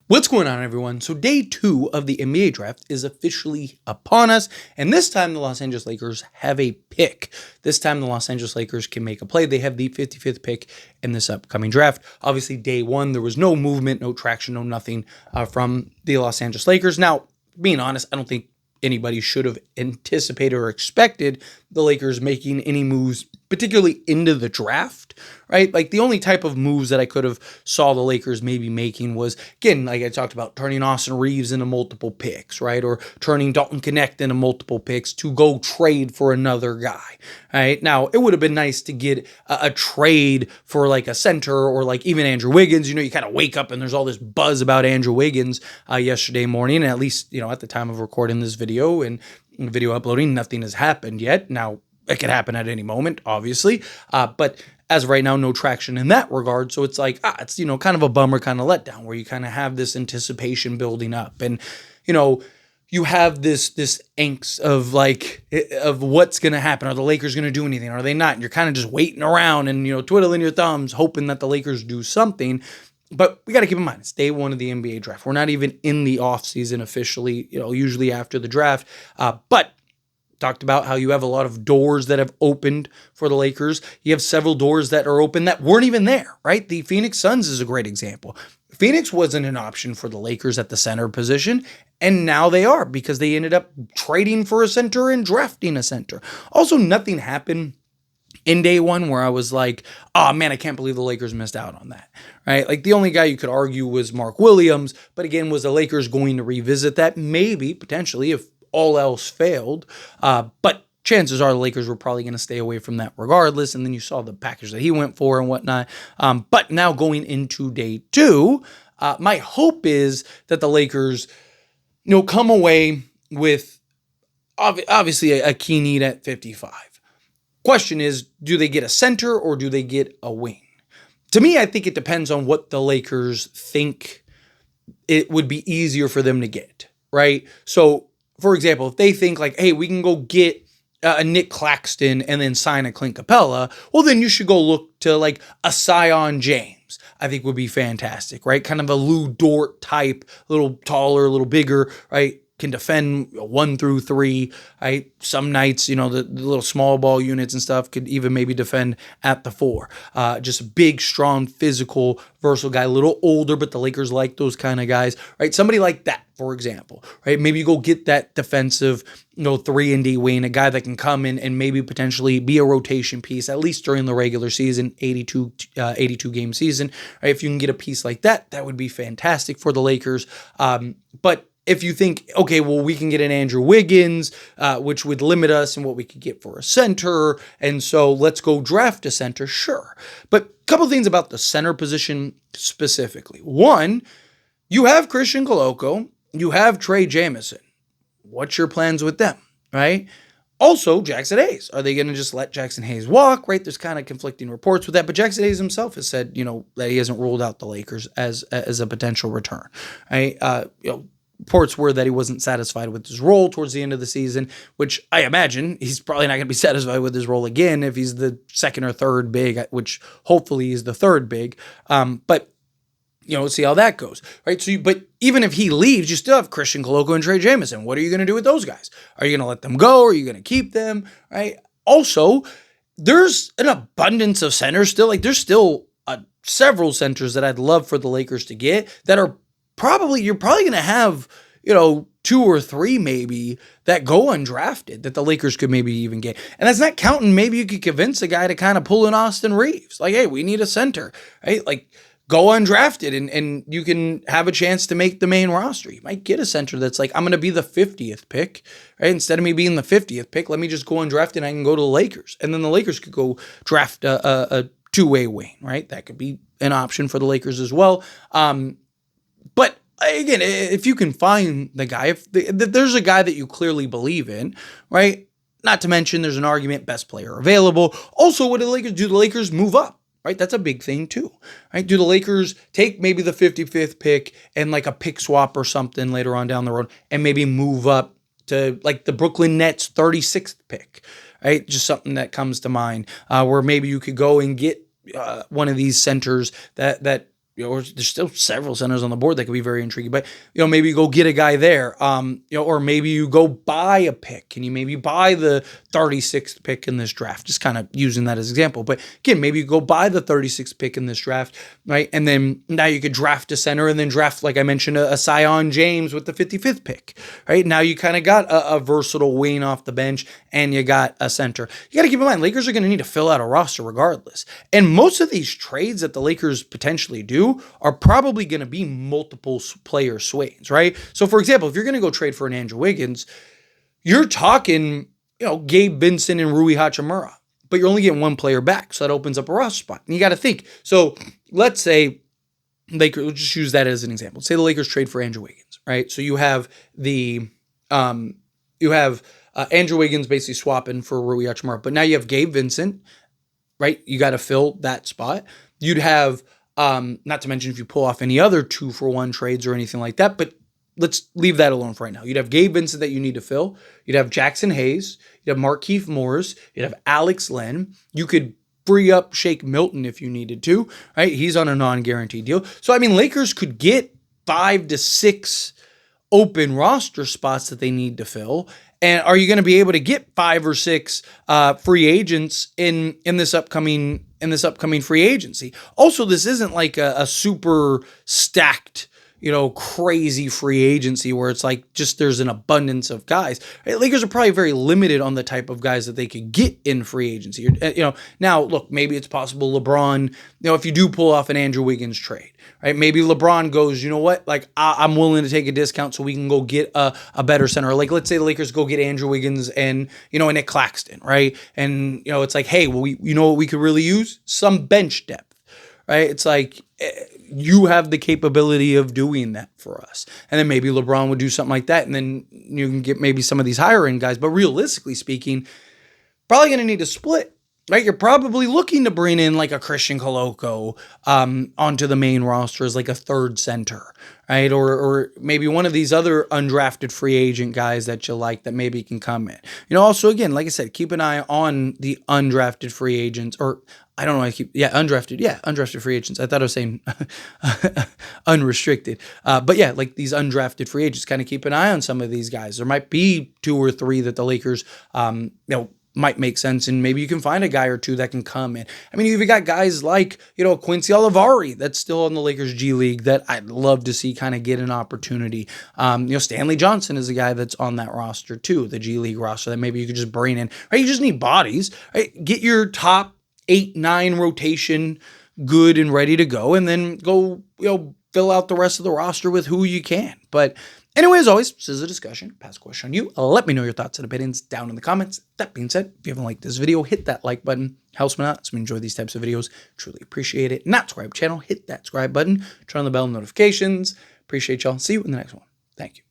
What's going on, everyone? So day 2 of the NBA draft is officially upon us, and this time the Los Angeles Lakers have a pick. This time the Los Angeles Lakers can make a play. They have the 55th pick in this upcoming draft. Obviously, day 1, there was no movement, no traction, no nothing from the Los Angeles Lakers. Now, being honest, I don't think anybody should have anticipated or expected the Lakers making any moves, particularly into the draft, right? Like the only type of moves that I could have saw the Lakers maybe making was, again, like I talked about, turning Austin Reeves into multiple picks, right? Or turning Dalton Knecht into multiple picks to go trade for another guy, right? Now, it would have been nice to get a trade for like a center or like even Andrew Wiggins. You know, you kind of wake up and there's all this buzz about Andrew Wiggins yesterday morning, and at least, you know, at the time of recording this video and video uploading, nothing has happened yet. Now, it could happen at any moment, obviously, but as of right now, no traction in that regard. So it's like, it's, you know, kind of a bummer, kind of letdown, where you kind of have this anticipation building up, and, you know, you have this angst of like, of what's going to happen. Are the Lakers going to do anything? Are they not? And you're kind of just waiting around and, you know, twiddling your thumbs, hoping that the Lakers do something. But we got to keep in mind, it's day 1 of the NBA draft. We're not even in the offseason officially, you know, usually after the draft. But talked about how you have a lot of doors that have opened for the Lakers. You have several doors that are open that weren't even there, right? The Phoenix Suns is a great example. Phoenix wasn't an option for the Lakers at the center position, and now they are because they ended up trading for a center and drafting a center. Also, nothing happened in day 1 where I was like, oh man, I can't believe the Lakers missed out on that, right? Like the only guy you could argue was Mark Williams, but again, was the Lakers going to revisit that? Maybe, potentially, if all else failed. But chances are the Lakers were probably going to stay away from that regardless. And then you saw the package that he went for and whatnot. But now going into day 2, my hope is that the Lakers, you know, come away with obviously a key need at 55. Question is, do they get a center or do they get a wing? To me, I think it depends on what the Lakers think it would be easier for them to get, right? So, for example, if they think like, hey, we can go get a Nick Claxton and then sign a Clint Capella, well, then you should go look to like a Zion James. I think would be fantastic, right? Kind of a Lou Dort type, a little taller, a little bigger, right? Can defend 1 through 3, right? Some nights, you know, the little small ball units and stuff could even maybe defend at the 4. Just a big, strong, physical, versatile guy, a little older, but the Lakers like those kind of guys, right? Somebody like that, for example, right? Maybe you go get that defensive, you know, 3-and-D wing, a guy that can come in and maybe potentially be a rotation piece, at least during the regular season, 82 game season, right? If you can get a piece like that, that would be fantastic for the Lakers. But if you think, okay, well, we can get an Andrew Wiggins, which would limit us in what we could get for a center, and so let's go draft a center, sure. But a couple things about the center position specifically. One, you have Christian Koloko, you have Trey Jamison. What's your plans with them, right? Also, Jackson Hayes. Are they going to just let Jackson Hayes walk, right? There's kind of conflicting reports with that, but Jackson Hayes himself has said, you know, that he hasn't ruled out the Lakers as a potential return, right? You know, reports were that he wasn't satisfied with his role towards the end of the season, which I imagine he's probably not going to be satisfied with his role again if he's the second or third big, which hopefully is the third big. But, you know, see how that goes, right? So, but even if he leaves, you still have Christian Koloko and Trey Jamison. What are you going to do with those guys? Are you going to let them go? Are you going to keep them, right? Also, there's an abundance of centers still. Like there's still several centers that I'd love for the Lakers to get that are you're probably going to have, you know, 2 or 3 maybe that go undrafted that the Lakers could maybe even get. And that's not counting, maybe you could convince a guy to kind of pull in Austin Reeves. Like, hey, we need a center, right? Like, go undrafted and you can have a chance to make the main roster. You might get a center that's like, I'm going to be the 50th pick, right? Instead of me being the 50th pick, let me just go undrafted and I can go to the Lakers. And then the Lakers could go draft a 2-way wing, right? That could be an option for the Lakers as well. But again, if you can find the guy, if there's a guy that you clearly believe in, right? Not to mention there's an argument, best player available. Also, what do the Lakers do? The Lakers move up, right? That's a big thing too, right? Do the Lakers take maybe the 55th pick and like a pick swap or something later on down the road and maybe move up to like the Brooklyn Nets 36th pick, right? Just something that comes to mind where maybe you could go and get one of these centers that or there's still several centers on the board that could be very intriguing, but maybe you go get a guy there, or maybe you go buy a pick. Can you maybe buy the 36th pick in this draft? Just kind of using that as an example. But again, maybe you go buy the 36th pick in this draft, right? And then now you could draft a center and then draft, like I mentioned, a Sion James with the 55th pick, right? Now you kind of got a versatile wing off the bench and you got a center. You got to keep in mind, Lakers are going to need to fill out a roster regardless. And most of these trades that the Lakers potentially do are probably going to be multiple player swings, right? So for example, if you're going to go trade for an Andrew Wiggins, you're talking, Gabe Vincent and Rui Hachimura, but you're only getting one player back. So that opens up a roster spot. And you got to think. So let's say Lakers, we'll just use that as an example. Say the Lakers trade for Andrew Wiggins, right? So you have Andrew Wiggins basically swapping for Rui Hachimura, but now you have Gabe Vincent, right? You got to fill that spot. You'd have, not to mention if you pull off any other 2-for-1 trades or anything like that, but let's leave that alone for right now. You'd have Gabe Vincent that you need to fill. You'd have Jackson Hayes. You'd have Markieff Morris. You'd have Alex Len. You could free up Shake Milton if you needed to, right? He's on a non-guaranteed deal. So, Lakers could get 5 to 6 open roster spots that they need to fill. And are you going to be able to get 5 or 6 free agents in this upcoming free agency? Also, this isn't like a super stacked, crazy free agency where it's like just there's an abundance of guys. Right? Lakers are probably very limited on the type of guys that they could get in free agency. Now look, maybe it's possible LeBron, if you do pull off an Andrew Wiggins trade, right? Maybe LeBron goes, you know what? Like I'm willing to take a discount so we can go get a better center. Like let's say the Lakers go get Andrew Wiggins and and Nick Claxton, right? And it's like, hey, well, you know what we could really use? Some bench depth. Right? It's like you have the capability of doing that for us. And then maybe LeBron would do something like that. And then you can get maybe some of these higher end guys. But realistically speaking, probably going to need to split. Right? You're probably looking to bring in like a Christian Koloko onto the main roster as like a third center. Right? Or maybe one of these other undrafted free agent guys that you like that maybe can come in. Also, again, like I said, keep an eye on the undrafted free agents or I don't know why I keep, undrafted free agents. I thought I was saying unrestricted. But yeah, like these undrafted free agents, kind of keep an eye on some of these guys. There might be 2 or 3 that the Lakers, might make sense. And maybe you can find a guy or 2 that can come in. You've got guys like, Quincy Olivari that's still on the Lakers G League that I'd love to see kind of get an opportunity. Stanley Johnson is a guy that's on that roster too, the G League roster that maybe you could just bring in, right? You just need bodies, right? Get your top 8-9 rotation good and ready to go, and then go, fill out the rest of the roster with who you can. But anyway, as always, this is a discussion. Pass a question on you. Let me know your thoughts and opinions down in the comments. That being said, if you haven't liked this video, hit that like button. Helps me out. So we enjoy these types of videos. Truly appreciate it. Not subscribe channel, hit that subscribe button. Turn on the bell notifications. Appreciate y'all. See you in the next one. Thank you.